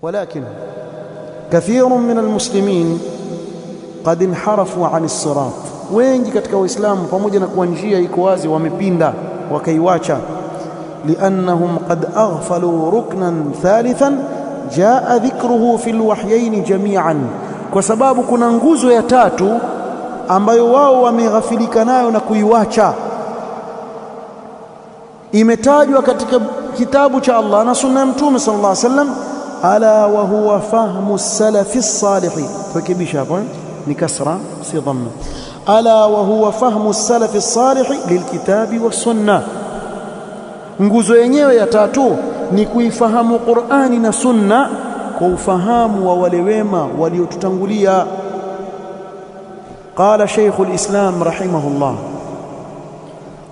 ولكن كثير من المسلمين قد انحرفوا عن الصراط. wengi katika waislamu pamoja na kuwa njia iko wazi wamepinda wakaiwacha, لأنهم قد أغفلوا ركنا ثالثا جاء ذكره في الوحيين جميعا, kwa sababu kuna nguzo ya tatu ambayo wao wameghafilika nayo na kuiwacha, imetajwa katika kitabu cha Allah na sunna ya Mtume sallallahu alaihi wasallam, ala wa huwa fahmu salafi salihin. Rekebisha hapo, ni kasra si dhamma. ala wa huwa fahmu salafi salihin lilkitabi was sunna. Nguzo yenyewe ya tatu ni kuifahamu Qur'ani na sunna kwa ufahamu wa wale wema waliotutangulia. Qala Sheikhul Islam rahimahullah,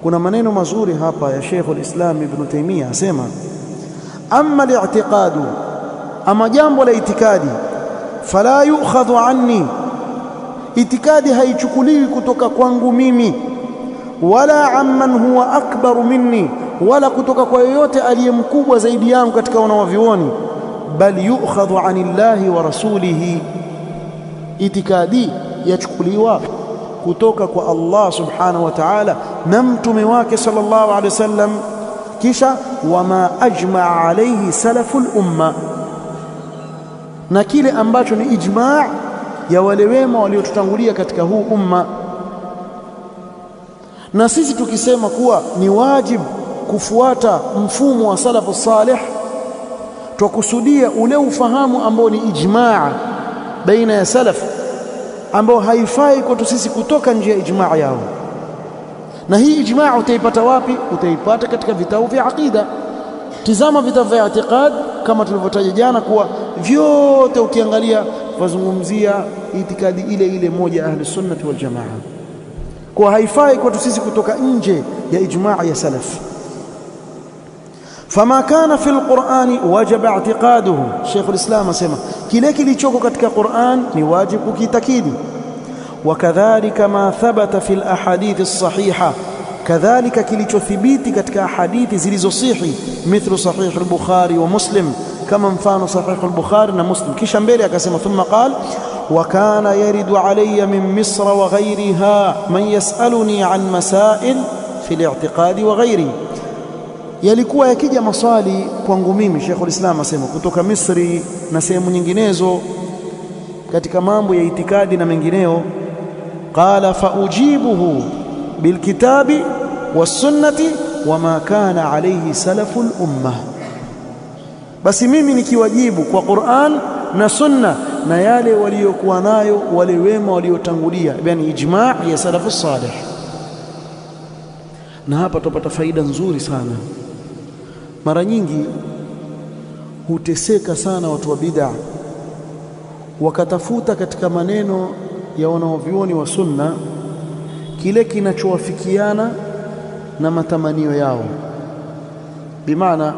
kuna maneno mazuri hapa ya Sheikhul Islam Ibn Taymiyyah asema, amma li'tiqadu, ama jambo la itikadi, fala yu'khadhu anni, itikadi haichukuliwi kutoka kwangu mimi, wala amman huwa akbaru minni, wala kutoka kwa yoyote aliyemkubwa zaidi yangu katika wanawavioni, bal yu'khadhu anillahi wa rasulihi, itikadi yachukuliwa kutoka kwa Allah subhanahu wa ta'ala na mtume wake sallallahu alaihi wasallam, kisha wama ajma'a alayhi salaful umma, na kile ambacho ni ijma' ya wale wema waliotutangulia katika huu umma. Na sisi tukisema kuwa ni wajibu kufuata mfumo wa salafu salih, tukusudia ule ufahamu ambao ni ijmaa baina ya salaf, ambao haifai kwetu sisi kutoka nje ya ijmaa yao. Na hii ijmaa utaipata wapi? Utaipata katika vitabu vya aqida. Tizama vitabu vya i'tiqad kama tulivyotaja jana, kuwa vyote ukiangalia wazungumzia itikadi ile ile moja, ahli sunnah wal jamaa. Kwa haifai kwetu sisi kutoka nje ya ijmaa ya salaf. فما كان في القرآن وجب اعتقاده. شيخ الإسلام asema kile kilichoko katika Qur'an ni wajibu kitakidi. وكذلك ما ثبت في الأحاديث الصحيحة, kadhalika kilichothibiti katika hadithi zilizosihi, mithlu sahih al-Bukhari wa Muslim, kama mfano sahih al-Bukhari na Muslim. Kisha mbele akasema thumma qala وكان يرد علي من مصر وغيرها من يسألني عن مسائل في الاعتقاد وغيره, yalikuwa yakija maswali kwangu mimi, Sheikhul Islam asema, kutoka Misri na sehemu nyinginezo katika mambo ya itikadi na mengineo. Qala faujibuhu bilkitabi wassunnati wama kana alayhi salaful ummah, basi mimi nikiwajibu kwa Qur'an na sunna na yale waliokuwa nayo wale wema waliotangulia, yani ijma' ya salafus salih. Na hapa tupata faida nzuri sana. Mara nyingi huteseka sana watu wa bid'a wakatafuta katika maneno ya wanaovioni wa sunna kile kinachowafikiana na matamanio yao. Bimaana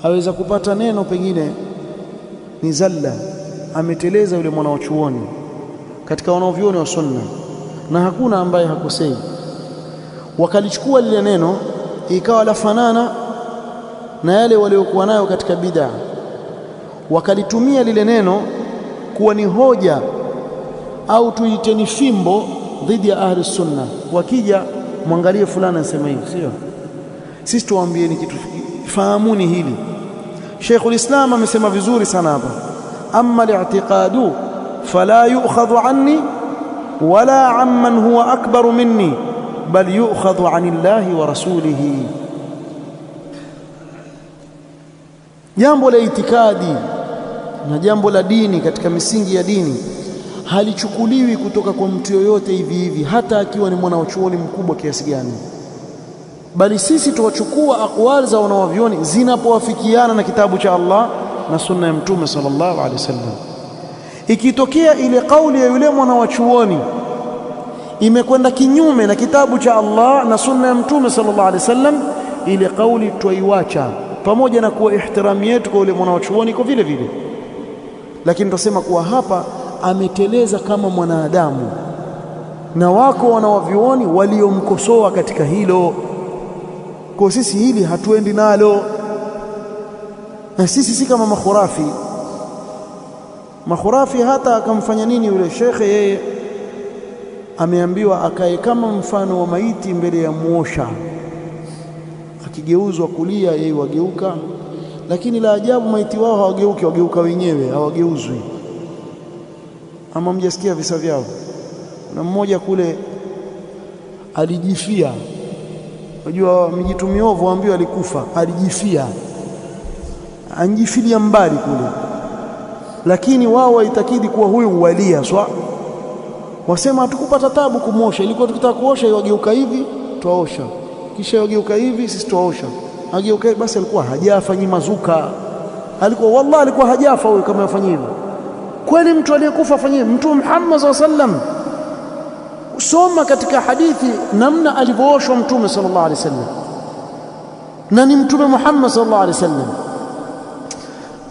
aweza kupata neno pengine ni zalla, ameteleza yule mwanachuoni katika wanaovioni wa sunna, na hakuna ambaye hakosei, wakalichukua lile neno ikawa lafanana na yale waliokuwa nayo katika bid'a, wakalitumia lile neno kuwa ni hoja au tuiteni fimbo dhidi ya ahli sunna. Wakija mwangalie fulani anasema hivi, sio sisi tuwaambieni kitu, fahamuni hili. Sheikhul Islam amesema vizuri sana hapa, amma li'tiqadu fala yu'khadhu anni wala amman huwa akbaru minni bal yu'khadhu anillahi wa rasulihi. Jambo la itikadi na jambo la dini katika misingi ya dini halichukuliwi kutoka kwa mtu yoyote hivi hivi, hata akiwa ni mwanachuoni mkubwa kiasi gani, bali sisi tuwachukua aqwali za wanawavioni zinapowafikiana na kitabu cha Allah na sunna ya Mtume sallallahu alaihi wasallam. Ikitokea ile kauli ya yule mwanachuoni imekwenda kinyume na kitabu cha Allah na sunna ya Mtume sallallahu alaihi wasallam, ile kauli tuiacha, pamoja na kuwa ihtirami yetu kwa yule mwanachuoni iko vile vile, lakini tutasema kuwa hapa ameteleza kama mwanadamu, na wako wanawavioni waliomkosoa katika hilo. Kwa sisi hili hatuendi nalo. Na sisi si kama makhurafi. Hata akamfanya nini yule shekhe, yeye ameambiwa akae kama mfano wa maiti mbele ya muosha, akigeuzwa kulia yeye wageuka. Lakini la ajabu, maiti wao hawageuki, wageuka wenyewe, hawageuzwi. Ama mjasikia visa vyao? Na mmoja kule alijifia. Unajua mijitu miovu waambiwa alikufa, alijifia, anjifilia mbali kule. Lakini wao waitakidi kuwa huyu walia swa, wasema hatukupata tabu kumosha, ilikuwa tukitaka kuosha yageuka hivi tuosha, kisha yageuka hivi sisi tuosha, ageuka basi. Alikuwa hajafa mazuka, wallahi alikuwa hajafa huyo kama yafanyia hivyo. Kweli mtu aliyekufa afanyie? Mtume Muhammad sallallahu alaihi wasallam, soma katika hadithi namna alivyooshwa Mtume sallallahu alaihi wasallam, na ni Mtume Muhammad sallallahu alaihi wasallam.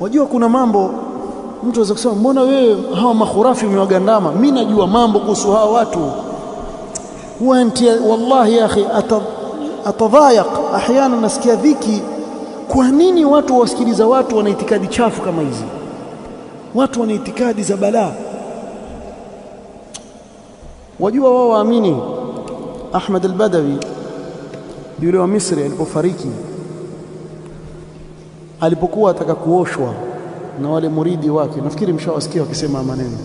Wajua kuna mambo mtu anaweza kusema mbona wewe hawa makhurafi umewagandama? Mimi najua mambo kuhusu hawa watu. Wallahi ya akhi, atadhayak ahyana, nasikia dhiki. Kwa nini watu wasikiliza watu wana itikadi chafu kama hizi? Watu wana itikadi za balaa. Wajua wao waamini Ahmad al-Badawi yule wa Misri alipofariki, alipokuwa ataka kuoshwa na wale muridi wake, nafikiri mshawasikia wakisema maneno,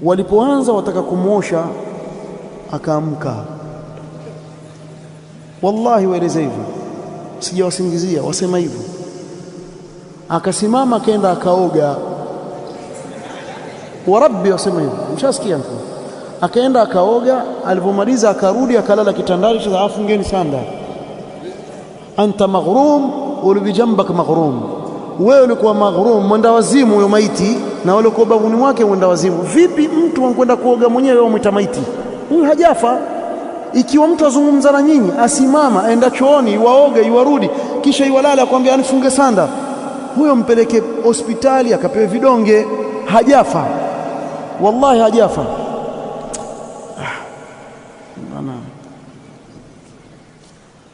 walipoanza wataka kumosha akaamka. Wallahi waeleza hivyo, sijawasingizia, wasema hivyo. Akasimama akaenda akaoga, wa rabbi wasema hivyo, mshasikia mtu. Akaenda akaoga, alipomaliza akarudi akalala kitandani, kisha afungeni sanda, anta maghrum ulibijambak maghrum. Wewe ulikuwa maghrum, mwenda wazimu huyo maiti, na wale kwa bavuni mwake mwenda wazimu. Vipi mtu anakwenda kuoga mwenyewe au mwita maiti? Huyu hajafa. Ikiwa mtu azungumza na nyinyi, asimama aenda chooni, waoge, iwarudi, kisha iwalala akwambia anifunge sanda, huyo mpeleke hospitali akapewe vidonge. Hajafa, wallahi hajafa.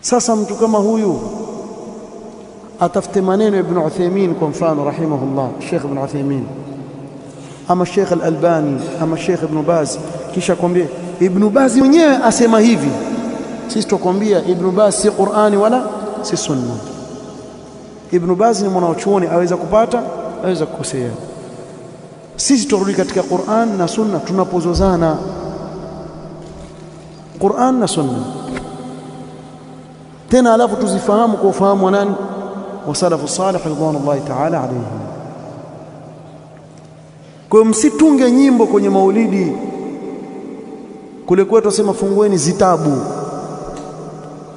Sasa mtu kama huyu atafute maneno Ibn Uthaymeen kwa mfano rahimahullah, Sheikh Ibn Uthaymeen ama Sheikh Al-Albani ama Sheikh Ibn Baz, kisha kwambie Ibn Baz mwenyewe asema hivi. Sisi tukwambia Ibn Baz si Qur'ani wala si Sunna. Ibn Baz ni mwanachuoni, aweza kupata, aweza kukosea. Sisi turudi katika Qur'an na Sunna tunapozozana, Qur'an na Sunna tena, alafu tuzifahamu kwa ufahamu wa nani? Wa salafu salih ridwanullahi ta'ala alayhim. Kwa msitunge nyimbo kwenye maulidi. Kule kwetu wasema fungueni zitabu,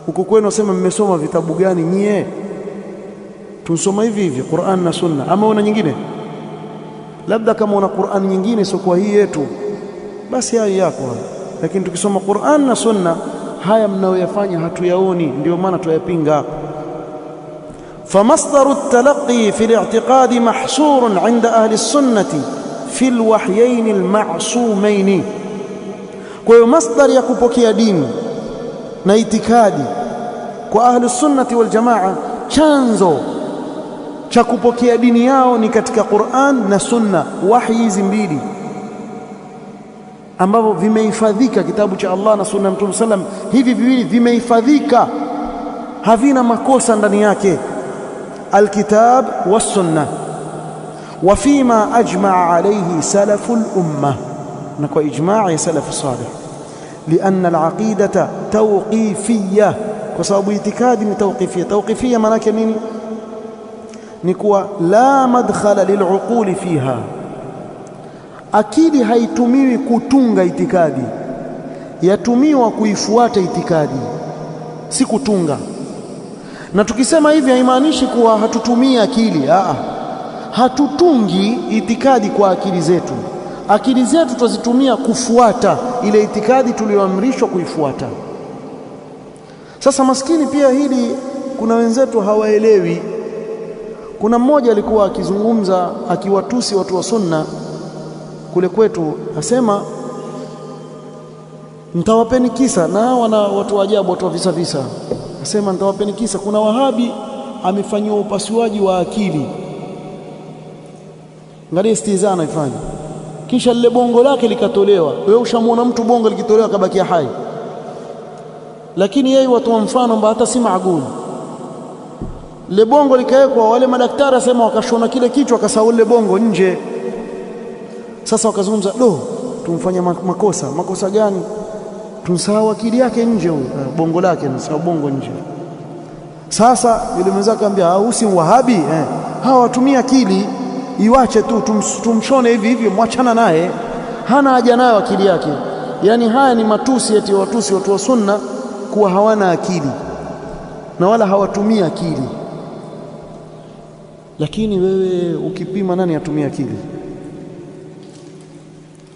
huko kwenu wasema mmesoma vitabu gani nyie? Tunsoma hivi hivi Qur'an na Sunna. Ama una nyingine? Labda kama una Qur'an nyingine sio kwa hii yetu, basi hayo yako. Lakini tukisoma Qur'an na Sunna, haya mnayoyafanya hatuyaoni, ndio maana tuyapinga. فمصدر التلقي في الاعتقاد محصور عند أهل السنة في الوحيين المعصومين. Kwa hiyo masdar ya kupokea dini na itikadi kwa ahli sunnati wal jamaa, chanzo cha kupokea dini yao ni katika Qur'an na Sunna, wahi hizi mbili ambavyo vimehifadhika, kitabu cha Allah na Sunna Mtume sallam. Hivi viwili vimehifadhika, havina makosa ndani yake, alkitab was-sunnah, wa fima ajma'a alayhi salaful ummah, na kwa ijma' ya salaf salih. لأن العقيدة توقيفية, kwa sababu itikadi ni tawqifiyya. Tawqifiyya maana yake nini? Ni kuwa la madkhala lil'uquli fiha, akili haitumiwi kutunga itikadi, yatumiwa kuifuata itikadi, si kutunga. Na tukisema hivi haimaanishi kuwa hatutumii akili. Hatutungi itikadi kwa akili zetu. Akili zetu tuzitumia kufuata ile itikadi tuliyoamrishwa kuifuata. Sasa maskini pia hili kuna wenzetu hawaelewi. Kuna mmoja alikuwa akizungumza akiwatusi watu wa Sunna kule kwetu, asema nitawapeni kisa, na wana watu wa ajabu, watu wa visa. Asema nitawapeni kisa. Kuna Wahabi amefanywa upasuaji wa akili, angalia istizana ifanye, kisha lile bongo lake likatolewa. Wewe ushamuona mtu bongo likitolewa kabaki hai, lakini yeye watu wa mfano mbona hata si maaguli. Lile bongo likawekwa, wale madaktari asema wakashona kile kichwa akasahau lile bongo nje. Sasa wakazungumza, tumfanya makosa gani? Tumsahau akili yake nje, huyo bongo lake msahau bongo nje. Sasa yule mwenzake akamwambia, usi wahabi hawa watumia akili, iwache tu tumshone hivi hivi, mwachana naye, hana haja nayo akili yake. Yani haya ni matusi eti watusi watu wa sunna kuwa hawana akili na wala hawatumii akili. Lakini wewe ukipima, nani atumia akili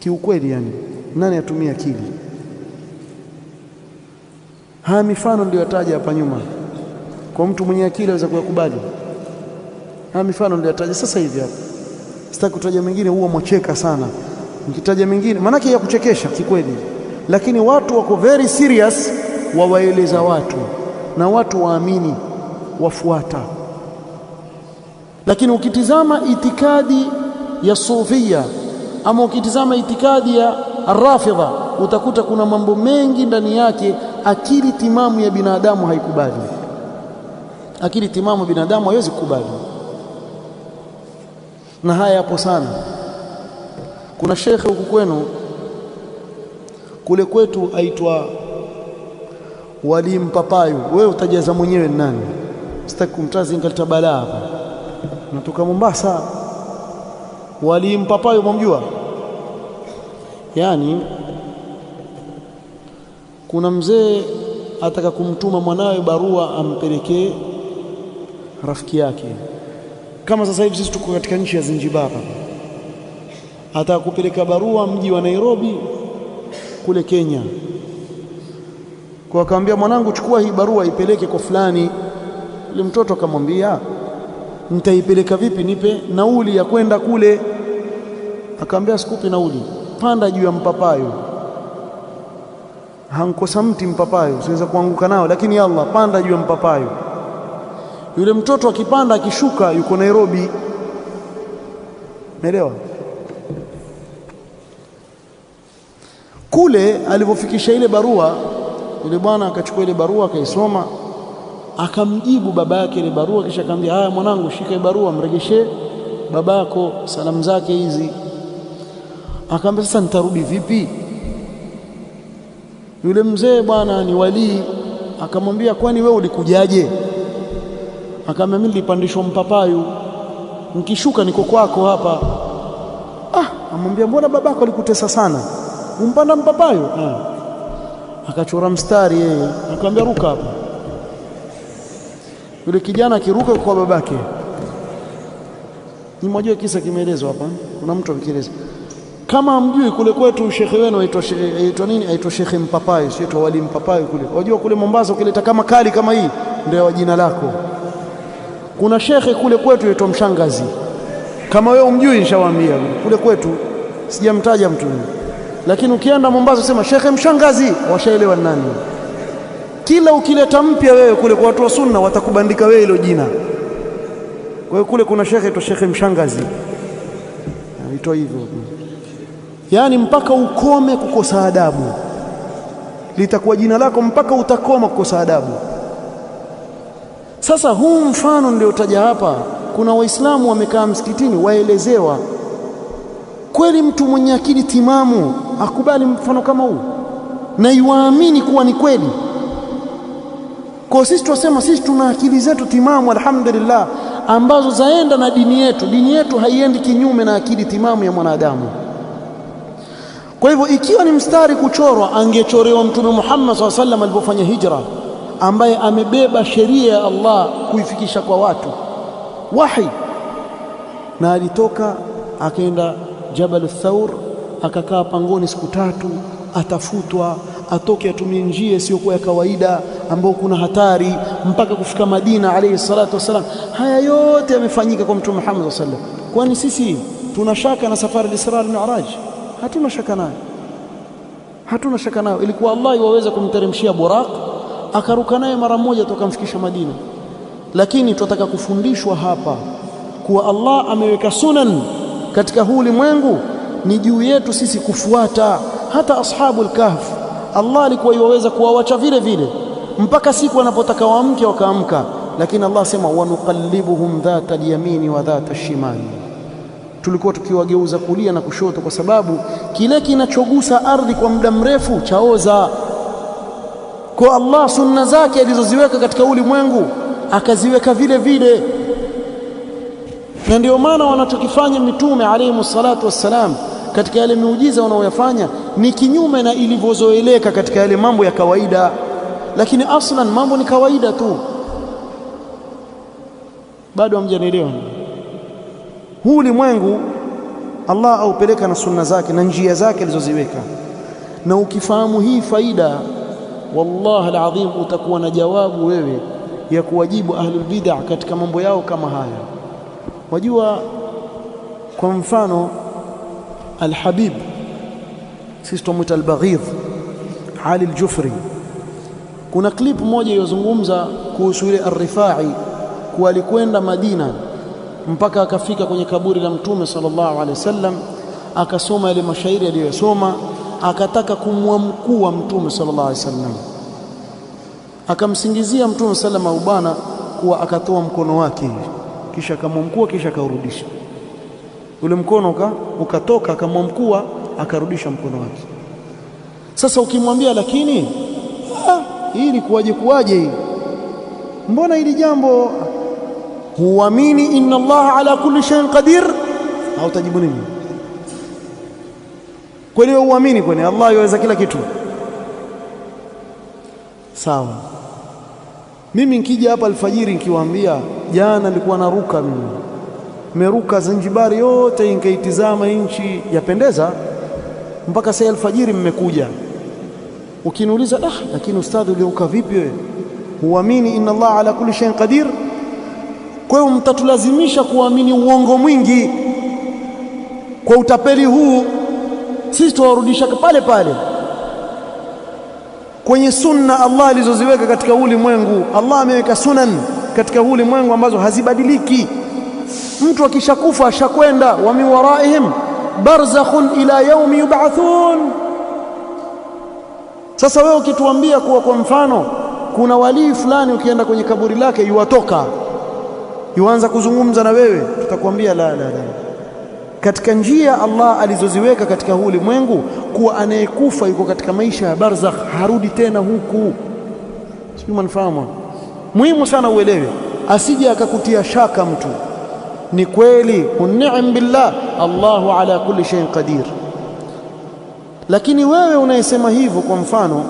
kiukweli? Yani nani atumia akili? Haya mifano ndio yataja hapa nyuma, kwa mtu mwenye akili aweza kuyakubali. Haya mifano ndio yataja sasa hivi hapa. Sitaki kutaja mengine, huwa mwacheka sana nikitaja mengine, maana ya kuchekesha kikweli, lakini watu wako very serious, wawaeleza watu na watu waamini, wafuata. Lakini ukitizama itikadi ya Sufia ama ukitizama itikadi ya Rafidha, utakuta kuna mambo mengi ndani yake akili timamu ya binadamu haikubali. Akili timamu ya binadamu haiwezi kukubali, na haya hapo sana. Kuna shekhe huku kwenu, kule kwetu aitwa Wali Mpapayu. Wewe utajaza mwenyewe ni nani, sitaki kumtazi ingalita balaa hapa. Natoka Mombasa. Wali Mpapayu mumjua? Yani kuna mzee ataka kumtuma mwanawe barua ampelekee rafiki yake. Kama sasa hivi sisi tuko katika nchi ya Zanzibar, ataka kupeleka barua mji wa Nairobi kule Kenya. Kwa akamwambia, mwanangu, chukua hii barua ipeleke kwa fulani. Yule mtoto akamwambia, nitaipeleka vipi? Nipe nauli ya kwenda kule. Akamwambia, sikupi nauli, panda juu ya mpapayo. Hankosa mti mpapayo, siweza kuanguka nao, lakini Allah, panda juu ya mpapayo. Yule mtoto akipanda akishuka yuko Nairobi. Umeelewa? Kule alipofikisha ile barua, yule bwana akachukua ile barua akaisoma, akamjibu baba yake ile barua, kisha akamwambia, haya mwanangu, shika ile barua, mregeshe babako salamu zake hizi. Akamwambia, sasa nitarudi vipi? Yule mzee bwana ni wali, akamwambia, kwani wewe ulikujaje? Akamwambia, mimi nilipandishwa mpapayu, nikishuka niko kwako hapa. Amwambia, mbona babako alikutesa sana, umpanda mpapayu? Akachora mstari yeye, akamwambia, ruka hapa. Yule kijana akiruka kwa babake. Ni mmoja kisa kimeelezwa hapa, kuna mtu amekieleza. Kama mjui, kule kwetu shekhe wenu aitwa nini? Aitwa Shekhe Mpapayu, sio Wali Mpapayu kule. Wajua kule Mombasa ukileta kama kali kama hii ndio jina lako. Kuna shekhe kule kwetu aitwa Mshangazi. Kama wewe umjui, nishawaambia kule kwetu, sijamtaja mtu, lakini ukienda Mombasa sema Shekhe Mshangazi, washaelewa nani. Kila ukileta mpya wewe kule kwa watu wa sunna watakubandika wewe hilo jina. Kwa hiyo kule kuna shekhe aitwa Shekhe Mshangazi, aitwa hivyo. Yani mpaka ukome kukosa adabu, litakuwa jina lako mpaka utakoma kukosa adabu. Sasa huu mfano ndio utaja hapa. Kuna waislamu wamekaa msikitini, waelezewa. Kweli mtu mwenye akili timamu akubali mfano kama huu na yuamini kuwa ni kweli? Kwa sisi tunasema sisi tuna akili zetu timamu, alhamdulillah, ambazo zaenda na dini yetu. Dini yetu haiendi kinyume na akili timamu ya mwanadamu. Kwa hivyo ikiwa ni mstari kuchorwa, angechorewa Mtume Muhammad SAW alipofanya hijra, ambaye amebeba sheria ya Allah kuifikisha kwa watu, wahi. Na alitoka akaenda Jabal Thawr, akakaa pangoni siku 3, atafutwa, atoke atumie njia isiyokuwa ya kawaida ambayo kuna hatari mpaka kufika Madina alayhi salatu wasalam. Haya yote yamefanyika kwa Mtume Muhammad SAW. Kwani sisi tuna shaka na safari al-Isra al-Mi'raj? Hatuna shaka nayo, hatuna shaka nayo. Ilikuwa Allah iwaweza kumteremshia Buraq, akaruka naye mara moja toka mfikisha Madina. lakini tunataka kufundishwa hapa kuwa Allah ameweka sunan katika huu ulimwengu, ni juu yetu sisi kufuata. Hata ashabul kahf Allah alikuwa yaweza kuwawacha vile vile mpaka siku wanapotaka waamke wakaamka, lakini Allah sema wanuqallibuhum dhata al-yamini wa dhata ash-shimali, tulikuwa tukiwageuza kulia na kushoto, kwa sababu kile kinachogusa ardhi kwa muda mrefu chaoza. Kwa Allah sunna zake alizoziweka katika ulimwengu akaziweka vile vile, na ndio maana wanachokifanya mitume alayhi salatu wassalam katika yale miujiza wanaoyafanya ni kinyume na ilivyozoeleka katika yale mambo ya kawaida, lakini aslan mambo ni kawaida tu. Bado hamjanielewa? Huu ulimwengu Allah aupeleka na sunna zake na njia zake alizoziweka, na ukifahamu hii faida, wallahi alazim utakuwa na jawabu wewe ya kuwajibu ahlul bid'ah katika mambo yao kama haya. Wajua, kwa mfano Al-Habib, sisi tumwita Al-Baghidh, Ali Al-Jufri, kuna clip moja iliyozungumza kuhusu ile Ar-Rifai kuwa alikwenda Madina mpaka akafika kwenye kaburi la Mtume sallallahu alaihi wasallam, akasoma ile mashairi aliyosoma, akataka kumwamkua Mtume sallallahu alaihi wasallam, akamsingizia Mtume sallallahu alaihi wasallam ubana kuwa akatoa mkono wake kisha akamwamkua kisha akarudisha ule mkono ukatoka, akamwamkua akarudisha mkono wake. Sasa ukimwambia lakini hii ni kuwaje hii, mbona hili jambo huamini inna Allah ala kulli shay'in qadir, au tajibu nini? Kwani wewe uamini kwani Allah yaweza kila kitu? Sawa, mimi nikija hapa alfajiri nikiwaambia jana nilikuwa naruka, mimi meruka Zanzibari yote nikaitizama nchi yapendeza mpaka saa alfajiri mmekuja, ukiniuliza lakini ustadhi uliruka vipi wewe, huamini inna Allah ala kulli shay'in qadir? Kwa hiyo mtatulazimisha kuamini uongo mwingi. Kwa utapeli huu sisi tuwarudisha pale pale kwenye sunna Allah alizoziweka katika ulimwengu. Allah ameweka sunan katika ulimwengu ambazo hazibadiliki. Mtu akishakufa ashakwenda, wa min waraihim barzakhun ila yaumi yub'athun. Sasa wewe ukituambia kuwa kwa mfano kuna walii fulani ukienda kwenye kaburi lake yuwatoka yuanza kuzungumza na wewe, tutakwambia la. Katika njia Allah alizoziweka katika huu ulimwengu kuwa anayekufa yuko katika maisha ya barzakh, harudi tena huku. Sio, mnafahamu? Muhimu sana uelewe, asije akakutia shaka mtu. Ni kweli un'am billah, Allahu ala kulli shay'in qadir, lakini wewe unayesema hivyo, kwa mfano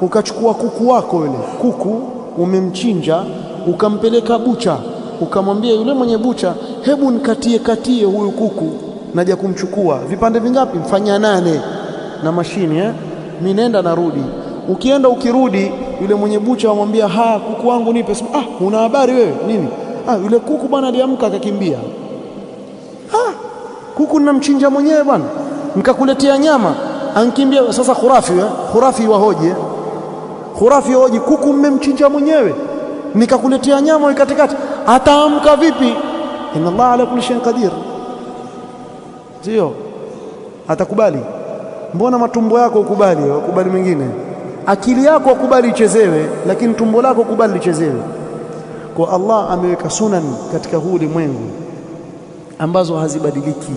ukachukua kuku wako, yule kuku umemchinja ukampeleka bucha, ukamwambia yule mwenye bucha, hebu nikatie huyu kuku, naja kumchukua vipande vingapi? Mfanya 8 na mashine mimi nenda narudi. Ukienda ukirudi, yule mwenye bucha amwambia kuku wangu nipe. Una habari wewe nini? Yule kuku bwana aliamka akakimbia. Kuku ninamchinja mwenyewe bwana, nikakuletea nyama, ankimbia. Sasa khurafi wahoji, kuku mmemchinja mwenyewe nikakuletea nyama ikatikati, ataamka vipi? Inna Allah ala kulli shay'in qadir. Sio atakubali? Mbona matumbo yako ukubali mengine? Akili yako ukubali ichezewe, lakini tumbo lako ukubali lichezewe. Kwa Allah ameweka sunan katika huu ulimwengu ambazo hazibadiliki,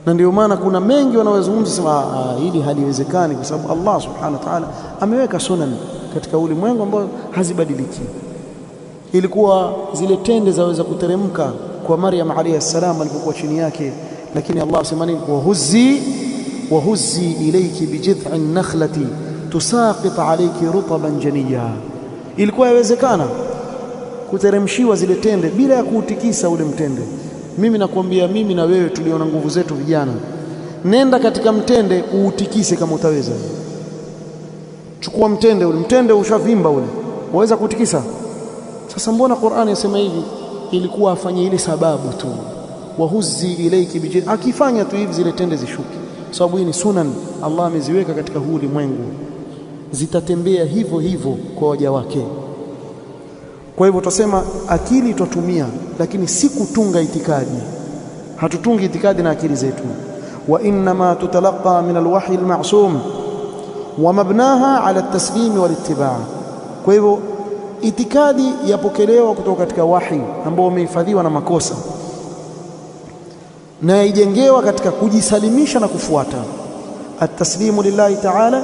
na ndio maana kuna mengi wanawazungumza sema hili haliwezekani, kwa sababu Allah subhanahu wa ta'ala ameweka sunan katika ulimwengu ambazo hazibadiliki. Ilikuwa zile tende zaweza kuteremka kwa Maryam alayha salam alipokuwa chini yake, lakini Allah asema nini? wahuzzi ilayki bijid'in nakhlati tusaqit alayki rutban janiyya. Ilikuwa yawezekana kuteremshiwa zile tende bila ya kuutikisa ule mtende. Mimi nakwambia, mimi na wewe tuliona nguvu zetu vijana, nenda katika mtende uutikise kama utaweza. Chukua mtende ushavimba ule, waweza kutikisa? Sasa mbona Qur'ani yasema hivi? Ilikuwa afanye ile sababu tu, wahuzzi ilayki bijid, akifanya tu hivi zile tende zishuke, sababu hii ni sunan Allah ameziweka katika huu ulimwengu, zitatembea hivyo hivyo kwa waja wake. Kwa hivyo tutasema akili tutumia, lakini si kutunga itikadi. Hatutungi itikadi na akili zetu. Wa inma tutalaqa min alwahyi almasum wa mabnaha ala at-taslim wal-ittiba'. Kwa hivyo itikadi yapokelewa kutoka katika wahi ambao umehifadhiwa na makosa, na ijengewa katika kujisalimisha na kufuata. At-taslimu lillahi ta'ala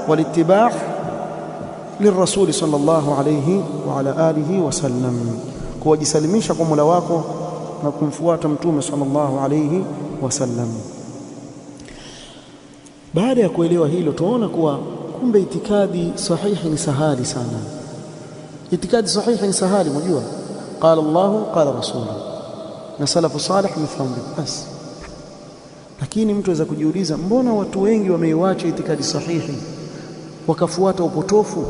wal-ittiba' lirrasul sallallahu alayhi wa ala alihi wa sallam, kujisalimisha kwa Mola wako na kumfuata mtume sallallahu alayhi wasallam. Baada ya kuelewa hilo, tuona kuwa kumbe itikadi sahihi ni sahali sana. Itikadi sahihi ni sahali, mjua qala Allah qala rasul na salafu salih mfahamu basi. Lakini mtu aweza kujiuliza, mbona watu wengi wameiacha itikadi sahihi wakafuata upotofu?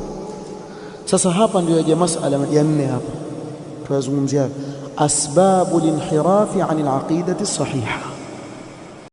Sasa hapa ndio yaja masala ya 4 hapa tuyazungumzia asbabu linhirafi an alaqidati sahiha.